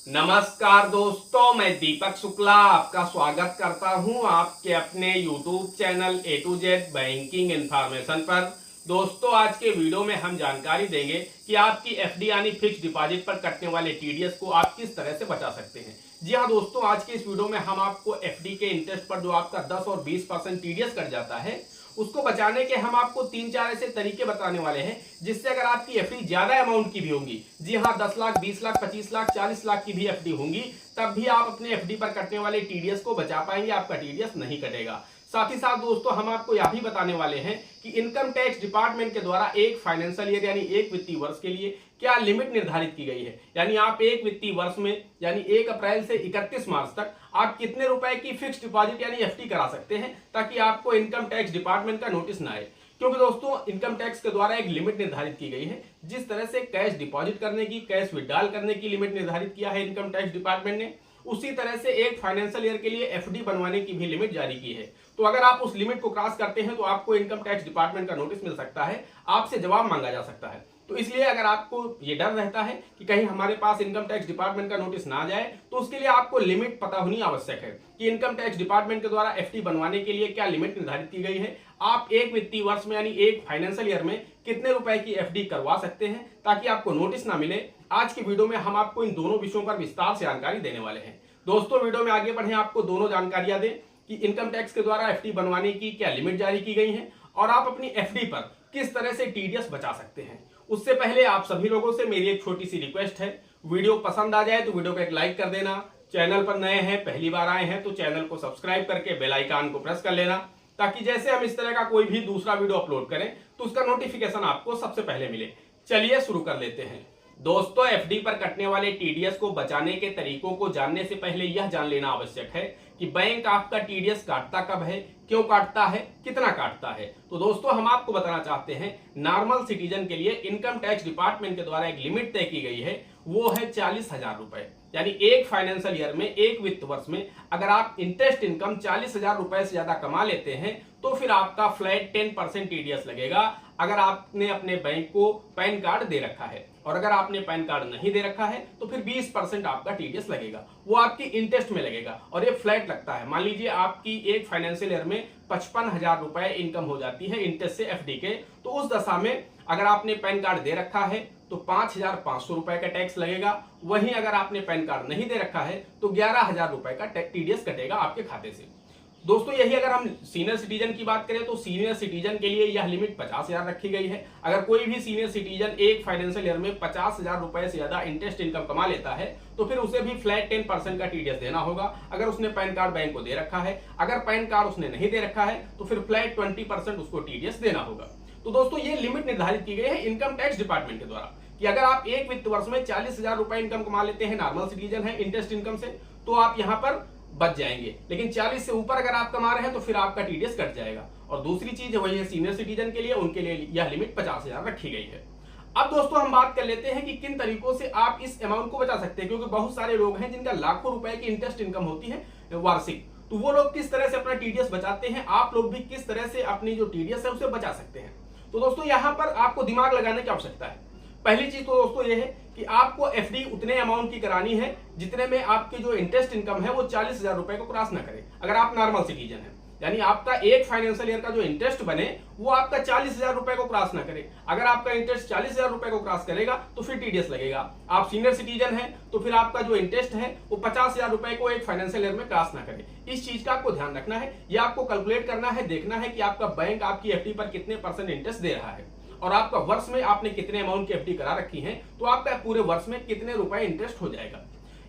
नमस्कार दोस्तों, मैं दीपक शुक्ला आपका स्वागत करता हूं आपके अपने YouTube channel A to Z banking information पर। दोस्तों, आज के वीडियो में हम जानकारी देंगे कि आपकी एफडी यानी फिक्स डिपॉजिट पर कटने वाले टीडीएस को आप किस तरह से बचा सकते हैं। जी हां दोस्तों, आज के इस वीडियो में हम आपको एफडी के इंटरेस्ट पर जो आपका 10 और 20% टीडीएस कट जाता है उसको बचाने के हम आपको 3-4 ऐसे तरीके बताने वाले हैं जिससे अगर आपकी एफडी ज्यादा अमाउंट की भी होंगी, जी हाँ 10 लाख, 20 लाख, 25 लाख, 40 लाख की भी एफडी होंगी, तब भी आप अपने एफडी पर कटने वाले टीडीएस को बचा पाएंगे, आपका टीडीएस नहीं कटेगा। साथ ही साथ दोस्तों हम आपको यह भी बताने वाले हैं कि इनकम टैक्स डिपार्टमेंट के द्वारा एक फाइनेंशियल ईयर यानी एक वित्तीय वर्ष के लिए क्या लिमिट निर्धारित की गई है। यानी आप एक वित्तीय वर्ष में यानी 1 अप्रैल से 31 मार्च तक आप कितने रुपए की फिक्स डिपॉजिट यानी एफडी करा सकते हैं ताकि आपको इनकम टैक्स डिपार्टमेंट का नोटिस ना आए। क्योंकि दोस्तों इनकम टैक्स के द्वारा एक लिमिट निर्धारित की गई है, जिस तरह से कैश डिपॉजिट करने की, कैश विड्रॉल करने की लिमिट निर्धारित किया है इनकम टैक्स डिपार्टमेंट ने, उसी तरह से एक फाइनेंशियल ईयर के लिए एफडी बनवाने की भी लिमिट जारी की है। तो अगर आप उस लिमिट को क्रॉस करते हैं तो आपको इनकम टैक्स डिपार्टमेंट का नोटिस मिल सकता है, आपसे जवाब मांगा जा सकता है। तो इसलिए अगर आपको ये डर रहता है कि कहीं हमारे पास इनकम टैक्स डिपार्टमेंट का नोटिस ना जाए, तो उसके लिए आपको लिमिट पता होनी आवश्यक है कि इनकम टैक्स डिपार्टमेंट के द्वारा एफडी बनवाने के लिए क्या लिमिट निर्धारित की गई है। आप एक वित्तीय वर्ष में यानी एक फाइनेंशियल ईयर में कितने रुपए की एफडी करवा सकते हैं ताकि आपको नोटिस ना मिले। आज की वीडियो में हम आपको इन दोनों विषयों पर विस्तार से जानकारी देने वाले हैं। दोस्तों वीडियो में आगे बढ़े आपको दोनों जानकारियां दें कि इनकम टैक्स के द्वारा एफडी बनवाने की क्या लिमिट जारी की गई है और आप अपनी एफडी पर किस तरह से टीडीएस बचा सकते हैं। उससे पहले आप सभी लोगों से मेरी एक छोटी सी रिक्वेस्ट है, वीडियो पसंद आ जाए तो वीडियो को एक लाइक कर देना। चैनल पर नए हैं, पहली बार आए हैं तो चैनल को सब्सक्राइब करके बेल आइकन को प्रेस कर लेना ताकि जैसे हम इस तरह का कोई भी दूसरा वीडियो अपलोड करें तो उसका नोटिफिकेशन आपको सबसे पहले मिले। चलिए शुरू कर लेते हैं। दोस्तों, एफडी पर कटने वाले टीडीएस को बचाने के तरीकों को जानने से पहले यह जान लेना आवश्यक है कि बैंक आपका टीडीएस काटता कब है, क्यों काटता है, कितना काटता है। तो दोस्तों हम आपको बताना चाहते हैं, नॉर्मल सिटीजन के लिए इनकम टैक्स डिपार्टमेंट के द्वारा एक लिमिट तय की गई है, वो है 40,000 रुपए। यानी एक फाइनेंशियल ईयर में, एक वित्त वर्ष में अगर आप इंटरेस्ट इनकम 40,000 रुपए से ज्यादा कमा लेते हैं तो फिर आपका फ्लैट 10% टीडीएस लगेगा अगर आपने अपने बैंक को पैन कार्ड दे रखा है, और अगर आपने पैन कार्ड नहीं दे रखा है तो फिर 20% आपका टीडीएस लगेगा, वो आपकी इंटरेस्ट में लगेगा और ये फ्लैट लगता है। मान लीजिए आपकी एक फाइनेंशियल ईयर में 55,000 रुपए इनकम हो जाती है इंटरेस्ट से एफडी के, तो उस दशा में अगर आपने पैन कार्ड दे रखा है तो 5,500 रुपए का टैक्स लगेगा। वहीं अगर आपने पैन कार्ड नहीं दे रखा है तो 11,000 रुपए का टीडीएस कटेगा आपके खाते से। दोस्तों यही अगर हम सीनियर सिटीजन की बात करें तो सीनियर सिटीजन के लिए यह लिमिट 50,000 रखी गई है। अगर कोई भी सीनियर सिटीजन एक फाइनेंशियल ईयर में 50,000 रुपए से ज्यादा इंटरेस्ट इनकम कमा लेता है तो फिर उसे भी फ्लैट 10% का टीडीएस देना होगा अगर उसने पैन कार्ड बैंक को दे रखा है। अगर पैन कार्ड उसने नहीं दे रखा है तो फिर फ्लैट 20% उसको टीडीएस देना होगा। तो दोस्तों ये लिमिट निर्धारित की गई है इनकम टैक्स डिपार्टमेंट के द्वारा कि अगर आप एक वित्त वर्ष में 40,000 रुपए इनकम कमा लेते हैं, नॉर्मल सिटीजन है इंटरेस्ट इनकम से, तो आप यहाँ पर बच जाएंगे। लेकिन 40 से ऊपर अगर आप कमा रहे हैं तो फिर आपका टीडीएस कट जाएगा। और दूसरी चीज वही है सीनियर सिटीजन के लिए, उनके लिए यह लिमिट 50,000 रखी गई है। अब दोस्तों हम बात कर लेते हैं कि किन तरीकों से आप इस अमाउंट को बचा सकते हैं, क्योंकि बहुत सारे लोग हैं जिनका लाखों रुपए की इंटरेस्ट इनकम होती है वार्षिक, तो वो लोग किस तरह से अपना टीडीएस बचाते हैं, आप लोग भी किस तरह से अपनी जो टीडीएस है उसे बचा सकते हैं। तो दोस्तों यहाँ पर आपको दिमाग लगाने की आवश्यकता है। पहली चीज तो दोस्तों ये है कि आपको एफडी उतने अमाउंट की करानी है जितने में आपकी जो इंटरेस्ट इनकम है वो 40,000 रुपए को क्रॉस ना करे। अगर आप नॉर्मल सिटीजन है यानी आपका एक फाइनेंशियल ईयर का जो इंटरेस्ट बने वो आपका 40,000 रुपए को क्रॉस ना करे। अगर आपका इंटरेस्ट 40,000 रुपए को क्रॉस करेगा तो फिर टीडीएस लगेगा। आप सीनियर सिटीजन है तो फिर आपका जो इंटरेस्ट है वो 50,000 रुपए को एक फाइनेंशियल ईयर में क्रॉस ना करे। इस चीज का आपको ध्यान रखना है, ये आपको कैलकुलेट करना है, देखना है कि आपका बैंक आपकी एफडी पर कितने % इंटरेस्ट दे रहा है और आपका वर्ष में आपने कितने अमाउंट की एफडी करा रखी है, तो आपका पूरे वर्ष में कितने रुपए इंटरेस्ट हो जाएगा।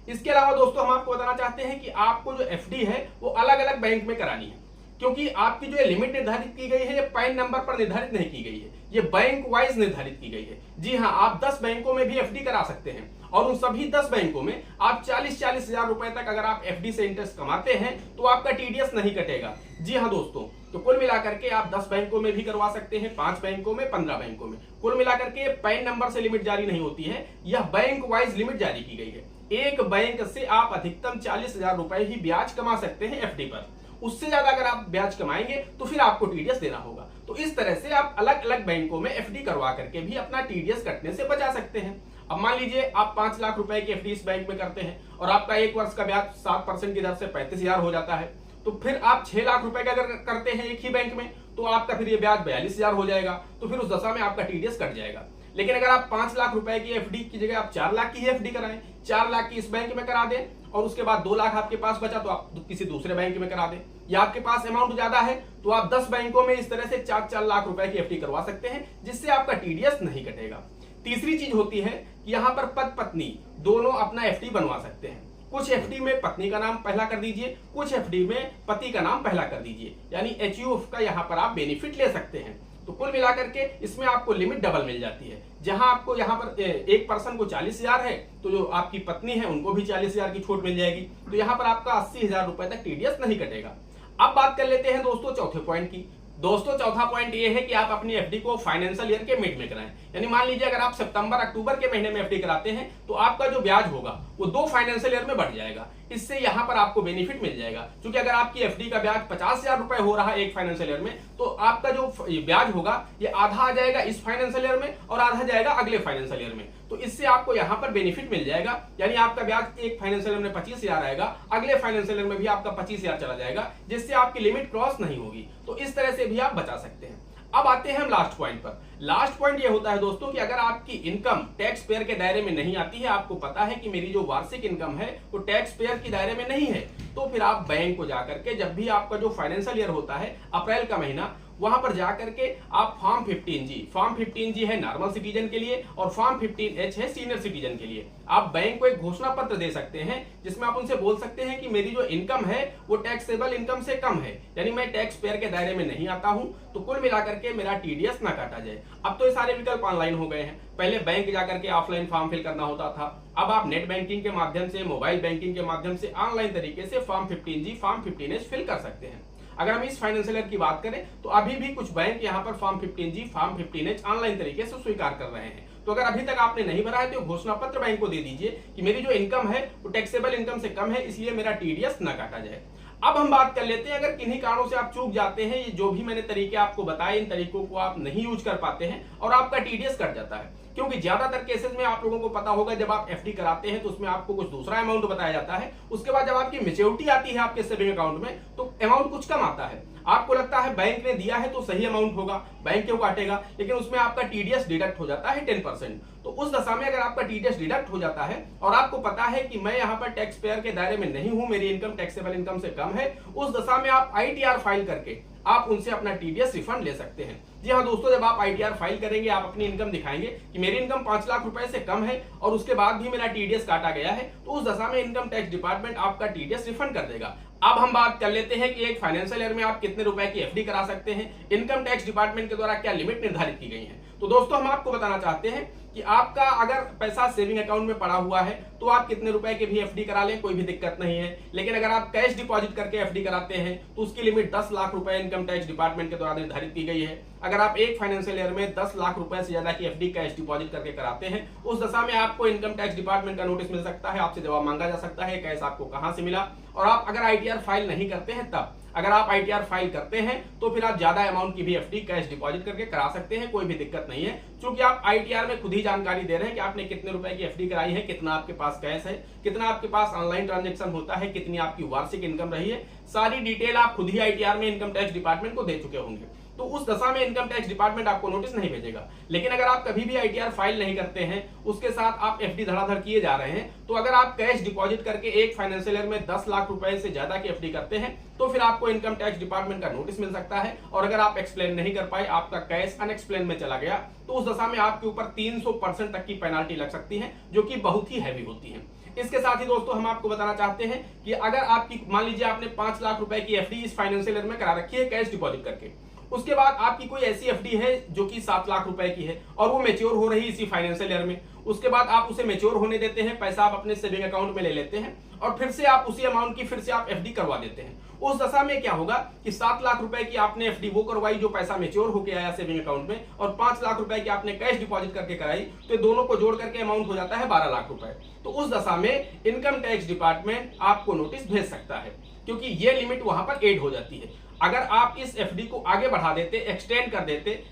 इसके अलावा दोस्तों हम आपको बताना चाहते हैं कि आपको जो एफडी है वो अलग अलग बैंक में करानी है, क्योंकि आपकी जो लिमिट निर्धारित की गई है ये पैन नंबर पर निर्धारित नहीं की गई है, ये बैंक वाइज निर्धारित की गई है। जी हाँ, आप 10 बैंकों में भी एफडी करा सकते हैं और उन सभी 10 बैंकों में आप 40,000 रुपए तक अगर आप एफडी से इंटरेस्ट कमाते हैं तो आपका टीडीएस नहीं कटेगा। जी हाँ दोस्तों, तो कुल मिलाकर के आप 10 बैंकों में भी करवा सकते हैं, 5 बैंकों में, 15 बैंकों में। कुल मिलाकर के पैन नंबर से लिमिट जारी नहीं होती है, यह बैंक वाइज लिमिट जारी की गई है। एक बैंक से आप अधिकतम 40,000 रुपए ही ब्याज कमा सकते हैं एफडी पर, उससे ज्यादा अगर आप ब्याज कमाएंगे तो फिर आपको टीडीएस देना होगा। तो इस तरह से आप अलग अलग बैंकों में एफडी करवा करके भी अपना टीडीएस कटने से बचा सकते हैं। अब मान लीजिए आप 5 लाख रुपए की एफडी इस बैंक में करते हैं और आपका 1 वर्ष का ब्याज 7% की दर से 35,000 हो जाता है, तो फिर आप 6 लाख रुपए का अगर करते हैं एक ही बैंक में तो आपका फिर ये ब्याज 42,000 हो जाएगा। तो फिर उस दशा में आपका टीडीएस कट जाएगा। लेकिन अगर आप 5 लाख रुपए की एफडी की जगह आप 4 लाख की ही एफडी कराएं, 4 लाख की इस बैंक में करा दें और उसके बाद 2 लाख आपके पास बचा तो आप किसी दूसरे बैंक में करा दें, या आपके पास अमाउंट ज्यादा है तो आप 10 बैंकों में इस तरह से 4-4 लाख रुपए की एफडी करवा सकते हैं, जिससे आपका टीडीएस नहीं कटेगा। तीसरी चीज होती है कि यहाँ पर पति पत्नी दोनों अपना एफडी बनवा सकते हैं। कुछ एफडी में पत्नी का नाम पहला कर दीजिए, कुछ एफडी में पति का नाम पहला कर दीजिए, यानी एचयूएफ का यहाँ पर आप बेनिफिट ले सकते हैं। तो कुल मिलाकर के इसमें आपको लिमिट डबल मिल जाती है। जहां आपको यहाँ पर एक पर्सन को 40,000 है तो जो आपकी पत्नी है उनको भी 40,000 की छूट मिल जाएगी। तो यहाँ पर आपका 80,000 रुपए तक टीडीएस नहीं कटेगा। अब बात कर लेते हैं दोस्तों चौथे पॉइंट की। दोस्तों चौथा पॉइंट ये है कि आप अपनी एफडी को फाइनेंशियल ईयर के मिड में कराएं। यानी मान लीजिए अगर आप सितंबर अक्टूबर के महीने में एफडी कराते हैं तो आपका जो ब्याज होगा वो 2 फाइनेंशियल ईयर में बढ़ जाएगा। इससे यहाँ पर आपको बेनिफिट मिल जाएगा, क्योंकि अगर आपकी एफडी का ब्याज 50,000 रुपए हो रहा है एक फाइनेंशियल ईयर में, तो आपका जो ब्याज होगा ये आधा आ जाएगा इस फाइनेंशियल ईयर में और आधा जाएगा अगले फाइनेंशियल ईयर में। तो इससे आपको यहाँ पर बेनिफिट मिल जाएगा, यानी आपका ब्याज एक फाइनेंशियल ईयर में 25,000 आएगा, अगले फाइनेंशियल ईयर में भी आपका 25,000 चला जाएगा, जिससे आपकी लिमिट क्रॉस नहीं होगी। तो इस तरह से भी आप बचा सकते हैं। अब आते हैं हम लास्ट पॉइंट पर। लास्ट पॉइंट ये होता है दोस्तों कि अगर आपकी इनकम टैक्स पेयर के दायरे में नहीं आती है, आपको पता है कि मेरी जो वार्षिक इनकम है वो टैक्स पेयर के दायरे में नहीं है, तो फिर आप बैंक को जाकर के जब भी आपका जो फाइनेंशियल ईयर होता है अप्रैल का महीना, वहां पर जाकर के आप फॉर्म 15G है नॉर्मल सिटीजन के लिए और फॉर्म 15H है सीनियर सिटीजन के लिए। आप बैंक को एक घोषणा पत्र दे सकते हैं जिसमें आप उनसे बोल सकते हैं कि मेरी जो इनकम है वो टैक्सेबल इनकम से कम है, यानी मैं टैक्स पेयर के दायरे में नहीं आता हूं, तो कुल मिलाकर के मेरा टीडीएस ना काटा जाए। अब तो ये सारे विकल्प ऑनलाइन हो गए हैं। पहले बैंक जाकर के ऑफलाइन फॉर्म फिल करना होता था, अब आप नेट बैंकिंग के माध्यम से, मोबाइल बैंकिंग के माध्यम से ऑनलाइन तरीके से form 15G form 15H fill कर सकते हैं। अगर हम इस फाइनेंशियल ईयर की बात करें तो अभी भी कुछ बैंक यहाँ पर form 15G form 15H online तरीके से स्वीकार कर रहे हैं। तो अगर अभी तक आपने नहीं भरा है तो घोषणा पत्र बैंक को दे दीजिए कि मेरी जो इनकम है वो टैक्सेबल इनकम से कम है, इसलिए मेरा टीडीएस ना काटा जाए। अब हम बात कर लेते हैं अगर किन्हीं कारणों से आप चूक जाते हैं, ये जो भी मैंने तरीके आपको बताए इन तरीकों को आप नहीं यूज कर पाते हैं और आपका टीडीएस कट जाता है, क्योंकि ज्यादातर केसेस में आप लोगों को पता होगा जब आप एफडी कराते हैं तो उसमें आपको कुछ दूसरा अमाउंट बताया जाता है, उसके बाद जब आपकी मैच्योरिटी आती है आपके सेविंग अकाउंट में तो अमाउंट कुछ कम आता है। आपको लगता है बैंक ने दिया है तो सही अमाउंट होगा, बैंक क्यों काटेगा, लेकिन उसमें आपका टीडीएस डिडक्ट हो जाता है 10%। तो उस दशा में अगर आपका टीडीएस डिडक्ट हो जाता है और आपको पता है कि मैं यहाँ पर टैक्स पेयर के दायरे में नहीं हूं, मेरी इनकम टैक्सेबल इनकम से कम है, उस दशा में आप आईटीआर फाइल करके आप उनसे अपना टीडीएस रिफंड ले सकते हैं। जी हाँ दोस्तों, जब आप आईटीआर फाइल करेंगे आप अपनी इनकम दिखाएंगे कि मेरी इनकम 5 लाख रुपए से कम है और उसके बाद भी मेरा टीडीएस काटा गया है, तो उस दशा में इनकम टैक्स डिपार्टमेंट आपका टीडीएस रिफंड कर देगा। अब हम बात कर लेते हैं कि एक फाइनेंशियल ईयर में आप कितने रुपए की एफडी करा सकते हैं, इनकम टैक्स डिपार्टमेंट के द्वारा क्या लिमिट निर्धारित की गई है। तो दोस्तों हम आपको बताना चाहते हैं कि आपका अगर पैसा सेविंग अकाउंट में पड़ा हुआ है तो आप कितने रुपए की भी एफडी करा लें, कोई भी दिक्कत नहीं है। लेकिन अगर आप कैश डिपॉजिट करके एफडी कराते हैं तो उसकी लिमिट 10 लाख रुपए इनकम टैक्स डिपार्टमेंट के द्वारा निर्धारित की गई है। अगर आप एक फाइनेंशियल ईयर में 10 लाख रुपए से ज्यादा की एफडी कैश डिपॉजिट करके कराते हैं, उस दशा में आपको इनकम टैक्स डिपार्टमेंट का नोटिस मिल सकता है, आपसे जवाब मांगा जा सकता है कैश आपको कहां से मिला। और आप अगर आईटीआर फाइल नहीं करते हैं तब, अगर आप आईटीआर फाइल करते हैं तो फिर आप ज्यादा अमाउंट की भी एफडी कैश डिपॉजिट करके करा सकते हैं, कोई भी दिक्कत नहीं है, क्योंकि आप आईटीआर में खुद ही जानकारी दे रहे हैं कि आपने कितने रुपए की एफडी कराई है, कितना आपके पास कैश है, कितना आपके पास ऑनलाइन ट्रांजैक्शन होता है, कितनी आपकी वार्षिक इनकम रही है, सारी डिटेल आप खुद ही आईटीआर में इनकम टैक्स डिपार्टमेंट को दे चुके होंगे। तो उस दशा में इनकम टैक्स डिपार्टमेंट आपको नोटिस नहीं भेजेगा। लेकिन अगर आप कभी भी आईटीआर फाइल नहीं करते हैं, उसके साथ आप एफडी धड़ाधड़ किए जा रहे हैं, तो अगर आप कैश डिपॉजिट करके एक फाइनेंशियल ईयर में 10 लाख रुपए से ज्यादा की एफडी करते हैं तो फिर आपको इनकम टैक्स डिपार्टमेंट का नोटिस मिल सकता है। और अगर आप एक्सप्लेन नहीं कर पाए, आपका कैश अनएक्सप्लेन में चला गया, तो उस दशा में आपके ऊपर 300% तक की पेनाल्टी लग सकती है, जो कि बहुत ही हैवी होती है। इसके साथ ही दोस्तों हम आपको बताना चाहते हैं कि अगर आपकी मान लीजिए आपने 5 लाख रुपए की एफडी इस फाइनेंशियल ईयर में करा रखी है कैश डिपॉजिट करके, उसके बाद आपकी कोई ऐसी एफडी है जो कि 7 लाख रुपए की है और वो मैच्योर हो रही इसी फाइनेंशियल ईयर में, उसके बाद आप उसे मैच्योर होने देते हैं, पैसा आप अपने सेविंग अकाउंट में ले लेते हैं और फिर से आप उसी अमाउंट की फिर से आप एफडी करवा देते हैं। उस दशा में क्या होगा कि 7 लाख रुपए की आपने एफडी वो करवाई जो पैसा मैच्योर होके आया सेविंग अकाउंट में, और 5 लाख रुपए की आपने कैश डिपॉजिट करके कराई, तो दोनों को जोड़ करके अमाउंट हो जाता है 12 लाख रुपए। तो उस दशा में इनकम टैक्स डिपार्टमेंट आपको नोटिस भेज सकता है, क्योंकि ये लिमिट वहां पर ऐड हो जाती है। अगर आप इस एफडी को आगे बढ़ा देते, एक्सटेंड कर देते,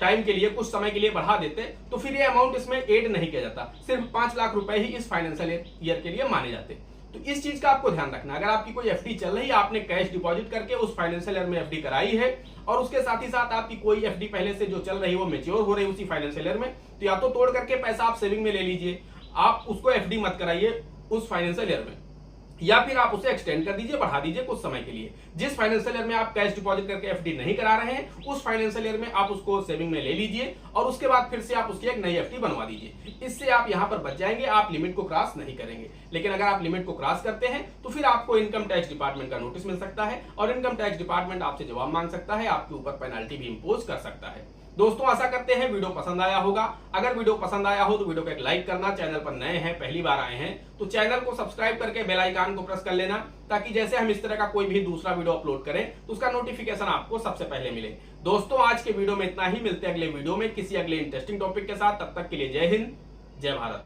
टाइम के लिए, कुछ समय के लिए बढ़ा देते तो फिर ये अमाउंट इसमें ऐड नहीं किया जाता। सिर्फ 5 लाख रुपए ही इस फाइनेंशियल ईयर के लिए माने जाते। तो इस चीज का आपको ध्यान रखना। अगर आपकी कोई एफडी चल रही है, आपने कैश डिपॉजिट करके उस फाइनेंशियल ईयर में एफडी कराई है और उसके साथ ही साथ आपकी कोई एफडी पहले से जो चल रही है वो मैच्योर हो रही है उसी फाइनेंशियल ईयर में, तो या तो तोड़ करके पैसा आप सेविंग में ले लीजिए, आप उसको एफडी मत कराइए उस फाइनेंशियल ईयर में, या फिर आप उसे एक्सटेंड कर दीजिए, बढ़ा दीजिए कुछ समय के लिए। जिस फाइनेंशियल ईयर में आप कैश डिपॉजिट करके एफडी नहीं करा रहे हैं उस फाइनेंशियल ईयर में आप उसको सेविंग में ले लीजिए और उसके बाद फिर से आप उसकी एक नई एफडी बनवा दीजिए। इससे आप यहां पर बच जाएंगे, आप लिमिट को क्रॉस नहीं करेंगे। लेकिन अगर आप लिमिट को क्रॉस करते हैं तो फिर आपको इनकम टैक्स डिपार्टमेंट का नोटिस मिल सकता है और इनकम टैक्स डिपार्टमेंट आपसे जवाब मांग सकता है, आपके ऊपर पेनल्टी भी इंपोज कर सकता है। दोस्तों आशा करते हैं वीडियो पसंद आया होगा। अगर वीडियो पसंद आया हो तो वीडियो को एक लाइक करना, चैनल पर नए हैं, पहली बार आए हैं तो चैनल को सब्सक्राइब करके बेल आइकन को प्रेस कर लेना, ताकि जैसे हम इस तरह का कोई भी दूसरा वीडियो अपलोड करें तो उसका नोटिफिकेशन आपको सबसे पहले मिले। दोस्तों आज के वीडियो में इतना ही, मिलते हैं अगले वीडियो में किसी अगले इंटरेस्टिंग टॉपिक के साथ। तब तक के लिए जय हिंद, जय भारत।